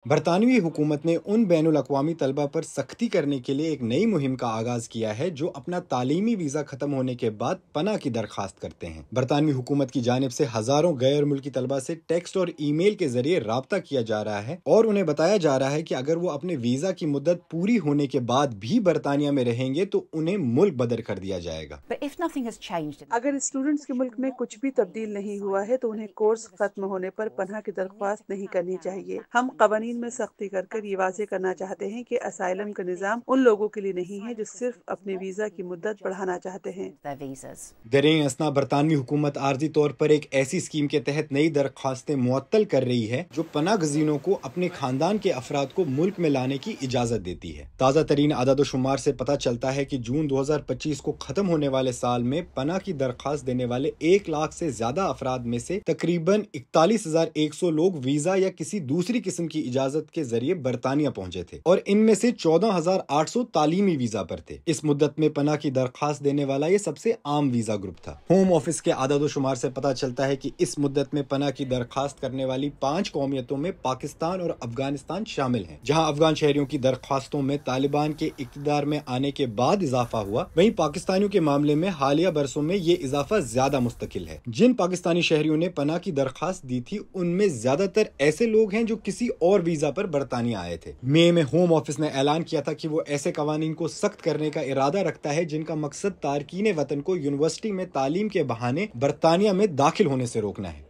برطانوی حکومت نے ان بین الاقوامی طلبہ پر سختی کرنے کے لیے ایک نئی مہم کا آغاز کیا ہے جو اپنا تعلیمی ویزا ختم ہونے کے بعد پناہ کی درخواست کرتے ہیں۔ برطانوی حکومت کی جانب سے ہزاروں غیر ملکی طلبہ سے ٹیکسٹ اور ای میل کے ذریعے رابطہ کیا جا رہا ہے اور انہیں بتایا جا رہا ہے کہ اگر وہ اپنے ویزا کی مدت پوری ہونے کے بعد بھی برطانیہ میں رہیں گے تو انہیں ملک بدر کر دیا جائے گا۔ اگر اسٹوڈنٹس کے ملک میں کچھ بھی تبدیل نہیں ہوا ہے تو انہیں کورس ختم ہونے پر پناہ کی درخواست نہیں کرنی چاہیے۔ ہم قوانین میں سختی کر یہ واضح کرنا چاہتے ہیں کہ اسائلم کا نظام ان لوگوں کے لیے نہیں ہے جو صرف اپنے ویزا کی مدت بڑھانا چاہتے ہیں۔ دریں اثنا برطانوی حکومت عارضی طور پر ایک ایسی اسکیم کے تحت نئی درخواستیں معطل کر رہی ہے جو پناہ گزینوں کو اپنے خاندان کے افراد کو ملک میں لانے کی اجازت دیتی ہے۔ تازہ ترین اعداد و شمار سے پتہ چلتا ہے کہ جون 2025 کو ختم ہونے والے سال میں پناہ کی درخواست دینے والے 1 لاکھ سے زیادہ افراد میں سے تقریباً 41,100 لوگ ویزا یا کسی دوسری قسم کی اجازت کے ذریعے برطانیہ پہنچے تھے اور ان میں سے 14,800 تعلیمی ویزا پر تھے۔ اس مدت میں پناہ کی درخواست دینے والا یہ سب سے عام ویزا گروپ تھا۔ ہوم آفس کے اعداد و شمار سے پتہ چلتا ہے کہ اس مدت میں پناہ کی درخواست کرنے والی 5 قومیتوں میں پاکستان اور افغانستان شامل ہیں۔ جہاں افغان شہریوں کی درخواستوں میں طالبان کے اقتدار میں آنے کے بعد اضافہ ہوا، وہیں پاکستانیوں کے معاملے میں حالیہ برسوں میں یہ اضافہ زیادہ مستقل ہے۔ جن پاکستانی شہریوں نے پناہ کی درخواست دی تھی ان میں زیادہ تر ایسے لوگ ہیں جو کسی اور ویزا پر برطانیہ آئے تھے۔ مئی میں ہوم آفس نے اعلان کیا تھا کہ وہ ایسے قوانین کو سخت کرنے کا ارادہ رکھتا ہے جن کا مقصد تارکین وطن کو یونیورسٹی میں تعلیم کے بہانے برطانیہ میں داخل ہونے سے روکنا ہے۔